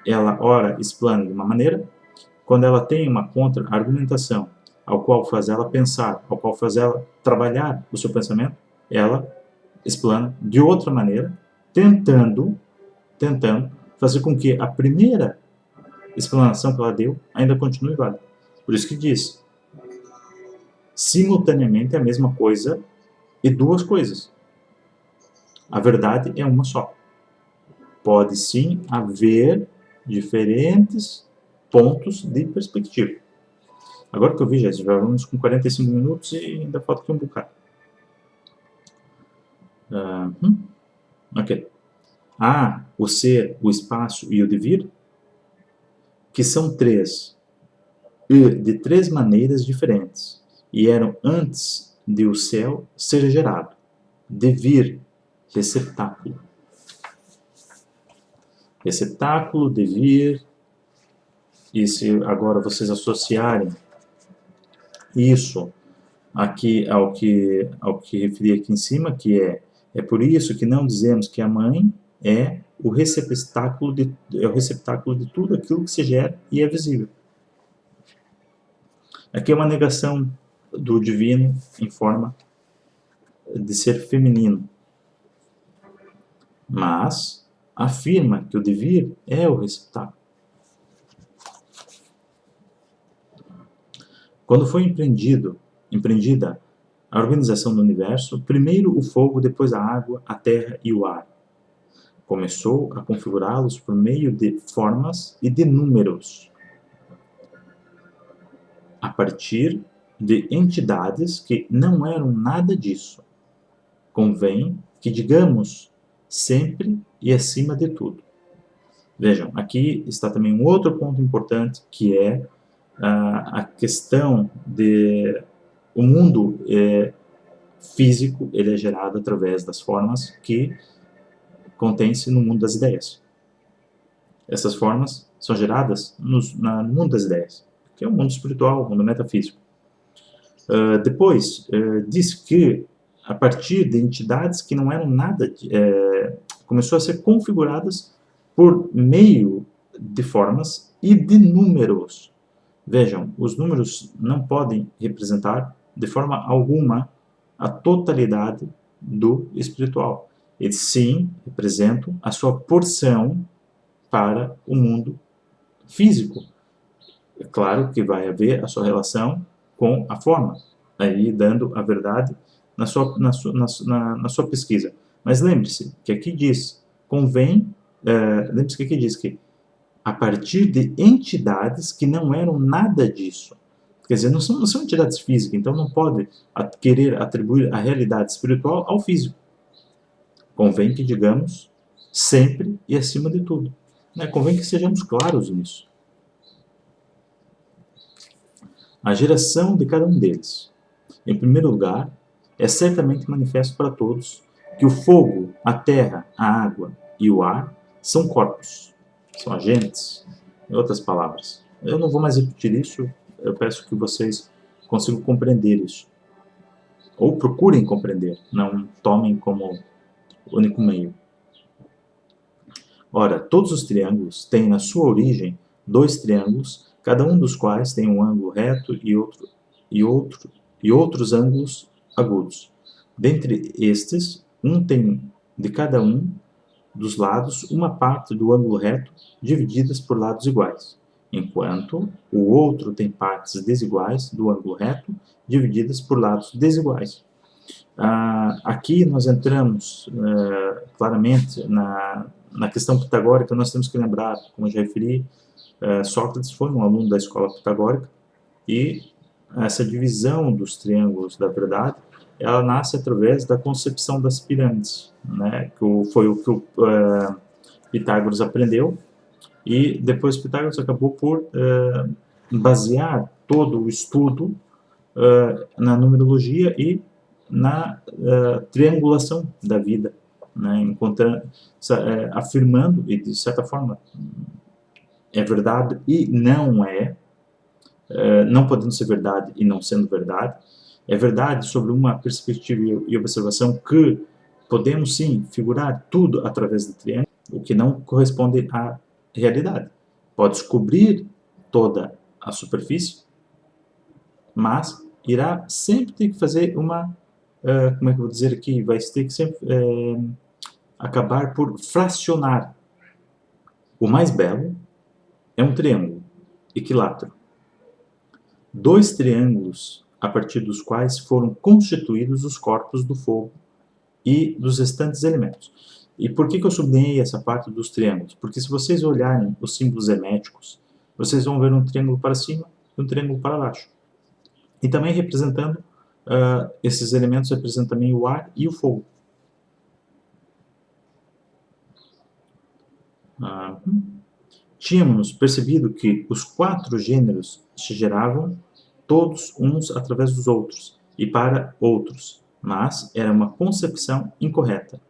ela ora explana de uma maneira, quando ela tem uma contra-argumentação ao qual faz ela pensar, ao qual faz ela trabalhar o seu pensamento, ela explana de outra maneira, tentando fazer com que a primeira explanação que ela deu ainda continue válida. Por isso que diz, simultaneamente é a mesma coisa e duas coisas. A verdade é uma só. Pode sim haver diferentes pontos de perspectiva. Agora que eu vi, já vamos com 45 minutos e ainda falta aqui um bocado. Ok. Há o ser, o espaço e o devir, que são três, e de três maneiras diferentes, e eram antes de o céu ser gerado. Devir, receptáculo. Receptáculo, devir, e se agora vocês associarem isso aqui ao que referi aqui em cima, que é por isso que não dizemos que a mãe é o receptáculo de tudo aquilo que se gera e é visível. Aqui é uma negação do divino em forma de ser feminino, mas afirma que o devir é o receptáculo. Quando foi empreendida a organização do universo, primeiro o fogo, depois a água, a terra e o ar. Começou a configurá-los por meio de formas e de números, a partir de entidades que não eram nada disso. Convém que digamos sempre e acima de tudo. Vejam, aqui está também um outro ponto importante, que é a questão de o mundo físico, ele é gerado através das formas que contém-se no mundo das ideias. Essas formas são geradas no mundo das ideias, que é o mundo espiritual, o mundo metafísico. Depois, diz que a partir de entidades que não eram nada, começou a ser configuradas por meio de formas e de números. Vejam, os números não podem representar de forma alguma a totalidade do espiritual. Eles sim representam a sua porção para o mundo físico. É claro que vai haver a sua relação com a forma, aí dando a verdade na sua pesquisa. Mas lembre-se que aqui diz, lembre-se que aqui diz que a partir de entidades que não eram nada disso. Quer dizer, não são entidades físicas, então não pode querer atribuir a realidade espiritual ao físico. Convém que digamos sempre e acima de tudo. Convém que sejamos claros nisso. A geração de cada um deles. Em primeiro lugar, é certamente manifesto para todos que o fogo, a terra, a água e o ar são corpos, são agentes, em outras palavras. Eu não vou mais repetir isso, eu peço que vocês consigam compreender isso. Ou procurem compreender, não tomem como único meio. Ora, todos os triângulos têm na sua origem dois triângulos, cada um dos quais tem um ângulo reto e outros ângulos agudos. Dentre estes, um tem de cada um dos lados uma parte do ângulo reto divididas por lados iguais, enquanto o outro tem partes desiguais do ângulo reto divididas por lados desiguais. Aqui nós entramos claramente na questão pitagórica. Nós temos que lembrar, como eu já referi, Sócrates foi um aluno da escola pitagórica e essa divisão dos triângulos da verdade, ela nasce através da concepção das pirâmides, né? Foi o que o Pitágoras aprendeu, e depois Pitágoras acabou por basear todo o estudo na numerologia e na triangulação da vida, né? Afirmando, e de certa forma é verdade e não é, não podendo ser verdade e não sendo verdade. É verdade sobre uma perspectiva e observação que podemos sim figurar tudo através do triângulo, o que não corresponde à realidade. Pode cobrir toda a superfície, mas irá sempre ter que fazer uma, como é que eu vou dizer aqui, vai ter que sempre acabar por fracionar. O mais belo é um triângulo equilátero. Dois triângulos a partir dos quais foram constituídos os corpos do fogo e dos restantes elementos. E por que eu sublinhei essa parte dos triângulos? Porque se vocês olharem os símbolos herméticos, vocês vão ver um triângulo para cima e um triângulo para baixo. E também representando, esses elementos representam também o ar e o fogo. Tínhamos percebido que os quatro gêneros se geravam todos uns através dos outros e para outros, mas era uma concepção incorreta.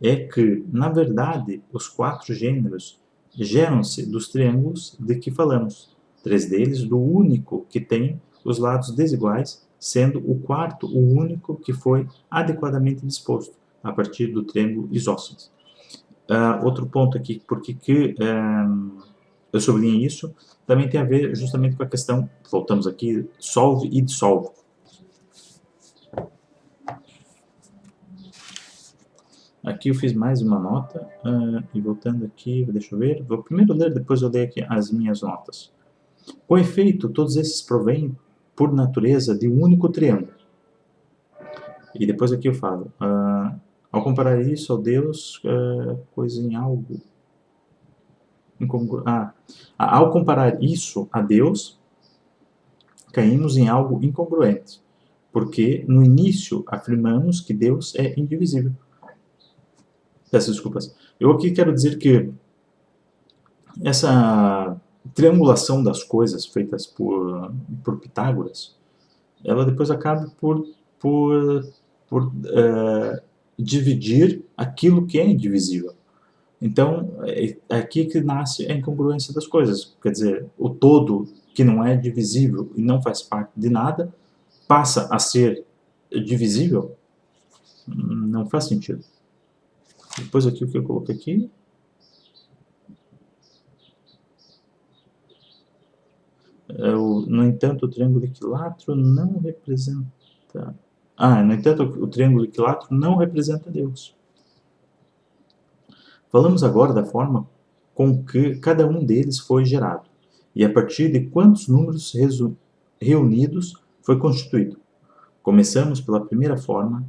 É que, na verdade, os quatro gêneros geram-se dos triângulos de que falamos, três deles do único que tem os lados desiguais, sendo o quarto o único que foi adequadamente disposto, a partir do triângulo isósceles. Outro ponto aqui, porque eu sublinhei isso, também tem a ver justamente com a questão, voltamos aqui, solve e dissolve. Aqui eu fiz mais uma nota, e voltando aqui, deixa eu ver, vou primeiro ler, depois eu leio aqui as minhas notas. Com efeito, todos esses provêm, por natureza, de um único triângulo. E depois aqui eu falo, ao comparar isso ao Deus, coisa em algo incongruente. Ao comparar isso a Deus, caímos em algo incongruente, porque no início afirmamos que Deus é indivisível. Peço desculpas. Eu aqui quero dizer que essa triangulação das coisas feitas por Pitágoras, ela depois acaba por dividir aquilo que é indivisível. Então, é aqui que nasce a incongruência das coisas. Quer dizer, o todo que não é divisível e não faz parte de nada, passa a ser divisível? Não faz sentido. Depois aqui o que eu coloquei aqui. No entanto, o triângulo equilátero não representa... no entanto, o triângulo equilátero não representa Deus. Falamos agora da forma com que cada um deles foi gerado, e a partir de quantos números reunidos foi constituído. Começamos pela primeira forma,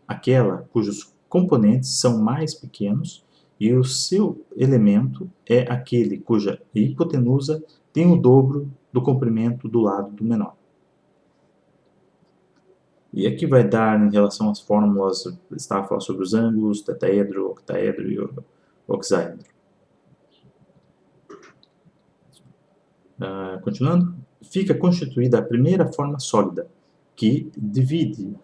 aquela cujos componentes são mais pequenos, e o seu elemento é aquele cuja hipotenusa tem o dobro do comprimento do lado do menor. E aqui vai dar, em relação às fórmulas, estava a falar sobre os ângulos, tetaedro, octaedro e oxaedro. Continuando, fica constituída a primeira forma sólida, que divide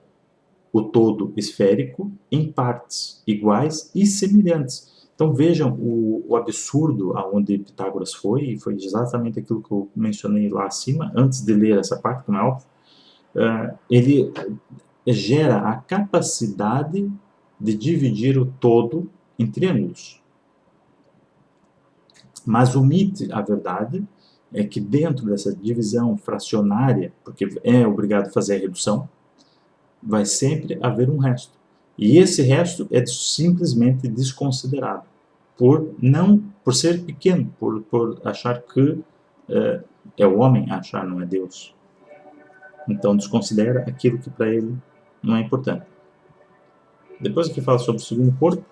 o todo esférico em partes iguais e semelhantes. Então vejam o absurdo aonde Pitágoras foi exatamente aquilo que eu mencionei lá acima, antes de ler essa parte, como é óbvio. Ele gera a capacidade de dividir o todo em triângulos. Mas omite a verdade é que dentro dessa divisão fracionária, porque é obrigado a fazer a redução, vai sempre haver um resto. E esse resto é simplesmente desconsiderado, por ser pequeno, por achar que é o homem achar, não é Deus. Então desconsidera aquilo que para ele não é importante. Depois que fala sobre o segundo corpo,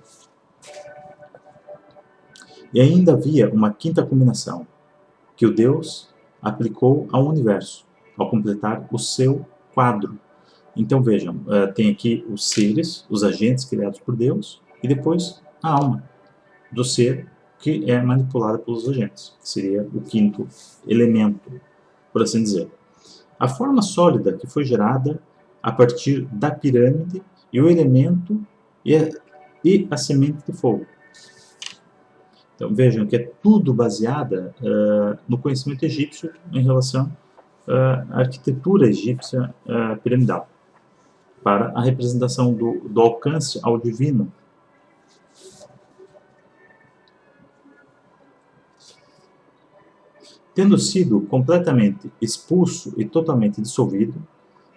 e ainda havia uma quinta combinação, que o Deus aplicou ao universo, ao completar o seu quadro. Então vejam, tem aqui os seres, os agentes criados por Deus, e depois a alma do ser que é manipulada pelos agentes, que seria o quinto elemento, por assim dizer. A forma sólida que foi gerada a partir da pirâmide e o elemento e a semente de fogo. Então vejam que é tudo baseada no conhecimento egípcio em relação à arquitetura egípcia piramidal, para a representação do alcance ao divino. Tendo sido completamente expulso e totalmente dissolvido,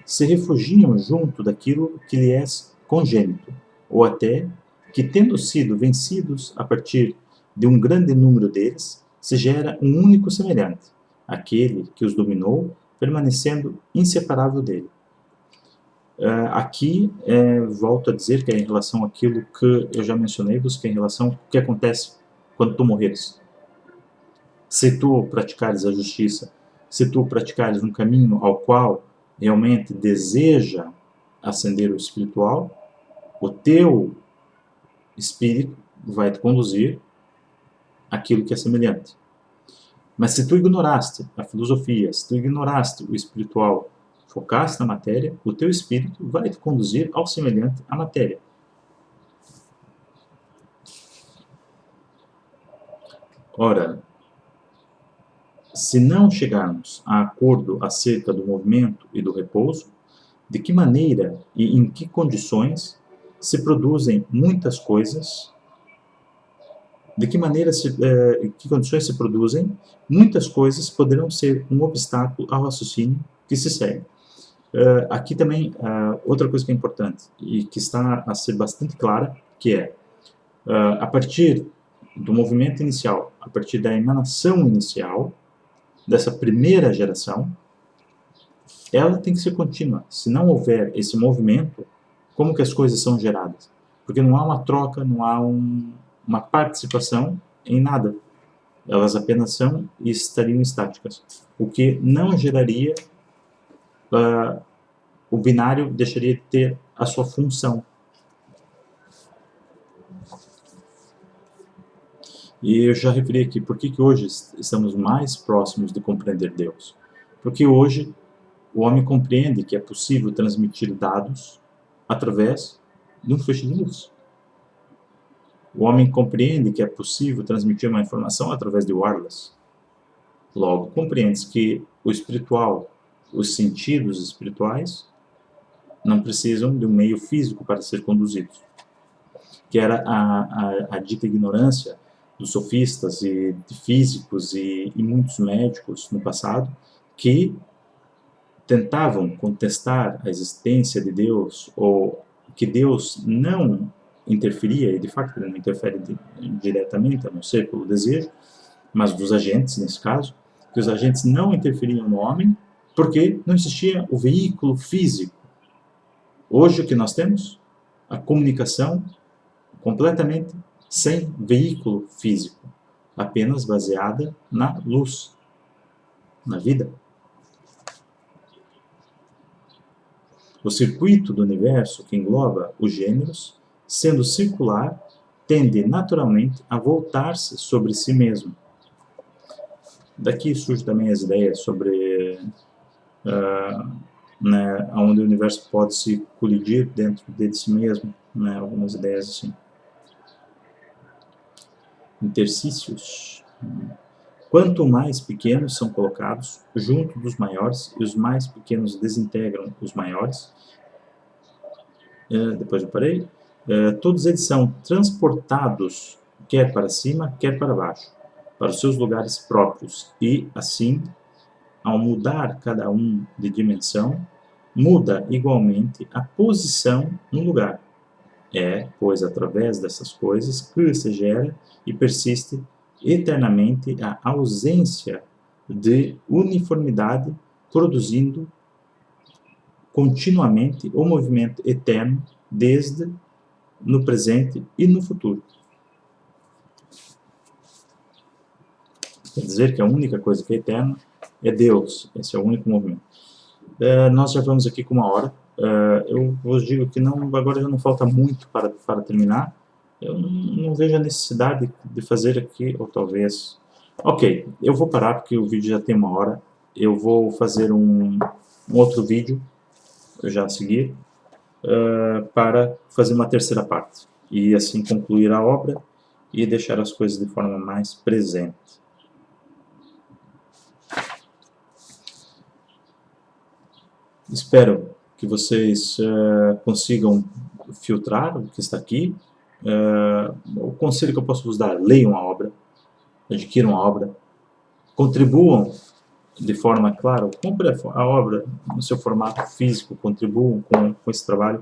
se refugiam junto daquilo que lhe é congênito, ou até que, tendo sido vencidos a partir de um grande número deles, se gera um único semelhante, aquele que os dominou, permanecendo inseparável dele. Aqui, volto a dizer que é em relação àquilo que eu já mencionei-vos, que é em relação ao que acontece quando tu morreres. Se tu praticares a justiça, se tu praticares um caminho ao qual realmente deseja ascender o espiritual, o teu espírito vai te conduzir àquilo que é semelhante. Mas se tu ignoraste a filosofia, se tu ignoraste o espiritual, focaste na matéria, o teu espírito vai te conduzir ao semelhante à matéria. Ora, se não chegarmos a acordo acerca do movimento e do repouso, de que maneira e em que condições se produzem muitas coisas, de que maneira em que condições se produzem muitas coisas poderão ser um obstáculo ao raciocínio que se segue. Aqui também, outra coisa que é importante e que está a ser bastante clara, que é, a partir do movimento inicial, a partir da emanação inicial, dessa primeira geração, ela tem que ser contínua. Se não houver esse movimento, como que as coisas são geradas? Porque não há uma troca, não há uma participação em nada. Elas apenas são e estariam estáticas. O que não geraria, o binário deixaria de ter a sua função. E eu já referi aqui, por que hoje estamos mais próximos de compreender Deus? Porque hoje o homem compreende que é possível transmitir dados através de um feixe de luz. O homem compreende que é possível transmitir uma informação através de wireless. Logo, compreende que o espiritual, os sentidos espirituais, não precisam de um meio físico para ser conduzidos. Que era a dita ignorância dos sofistas e de físicos e muitos médicos no passado, que tentavam contestar a existência de Deus, ou que Deus não interferia, e de facto ele não interfere diretamente, a não ser pelo desejo, mas dos agentes, nesse caso, que os agentes não interferiam no homem, porque não existia o veículo físico. Hoje o que nós temos? A comunicação completamente sem veículo físico, apenas baseada na luz, na vida. O circuito do universo que engloba os gêneros, sendo circular, tende naturalmente a voltar-se sobre si mesmo. Daqui surgem também as ideias sobre onde o universo pode se colidir dentro de si mesmo, algumas ideias assim. Interstícios. Quanto mais pequenos são colocados junto dos maiores e os mais pequenos desintegram os maiores, depois eu parei, todos eles são transportados quer para cima, quer para baixo, para os seus lugares próprios, e assim, ao mudar cada um de dimensão, muda igualmente a posição no lugar. É, pois, através dessas coisas que se gera e persiste eternamente a ausência de uniformidade, produzindo continuamente o movimento eterno desde no presente e no futuro. Quer dizer que a única coisa que é eterna é Deus. Esse é o único movimento. Nós já vamos aqui com 1 hora. Eu vos digo que agora já não falta muito para terminar. Eu não vejo a necessidade de fazer aqui, ou talvez... Ok, eu vou parar porque o vídeo já tem 1 hora. Eu vou fazer um outro vídeo, já a seguir, para fazer uma terceira parte. E assim concluir a obra e deixar as coisas de forma mais presente. Espero que vocês consigam filtrar o que está aqui. O conselho que eu posso vos dar: leiam a obra, adquiram a obra, contribuam de forma clara, comprem a obra no seu formato físico, contribuam com esse trabalho,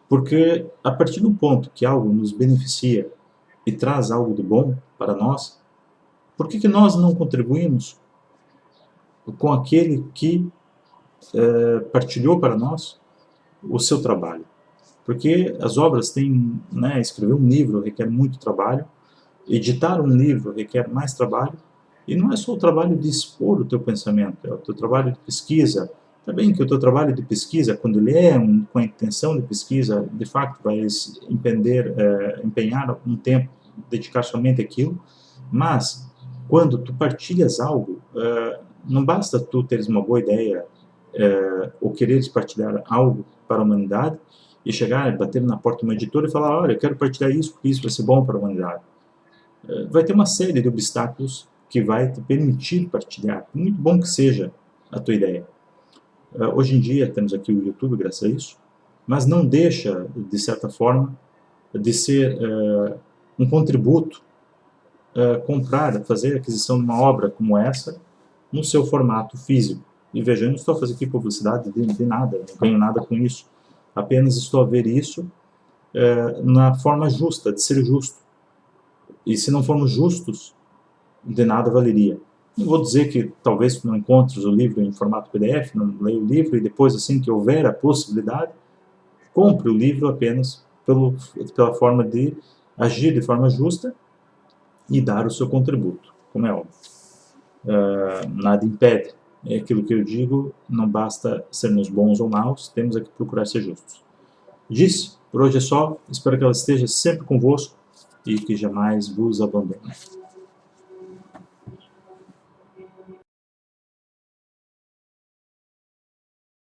porque a partir do ponto que algo nos beneficia e traz algo de bom para nós, por que nós não contribuímos com aquele que partilhou para nós o seu trabalho? Porque as obras têm, escrever um livro requer muito trabalho, editar um livro requer mais trabalho, e não é só o trabalho de expor o teu pensamento, é o teu trabalho de pesquisa. Está bem que o teu trabalho de pesquisa, quando ele é com a intenção de pesquisa, de fato vai empenhar um tempo, dedicar somente àquilo, mas quando tu partilhas algo, não basta tu teres uma boa ideia ou quereres partilhar algo para a humanidade e chegar, bater na porta de uma editora e falar: olha, eu quero partilhar isso porque isso vai ser bom para a humanidade. Vai ter uma série de obstáculos que vai te permitir partilhar, muito bom que seja a tua ideia. Hoje em dia temos aqui o YouTube, graças a isso, mas não deixa, de certa forma, de ser um contributo comprar, fazer a aquisição de uma obra como essa no seu formato físico. E veja, eu não estou fazendo aqui publicidade de nada, não ganho nada com isso, apenas estou a ver isso na forma justa, de ser justo. E se não formos justos, de nada valeria. Não vou dizer que talvez não encontres o livro em formato PDF, não leia o livro e depois, assim que houver a possibilidade, compre o livro apenas pela forma de agir de forma justa e dar o seu contributo, como é óbvio. Nada impede. É aquilo que eu digo, não basta sermos bons ou maus, temos que procurar ser justos. Disse, por hoje é só, espero que ela esteja sempre convosco e que jamais vos abandone.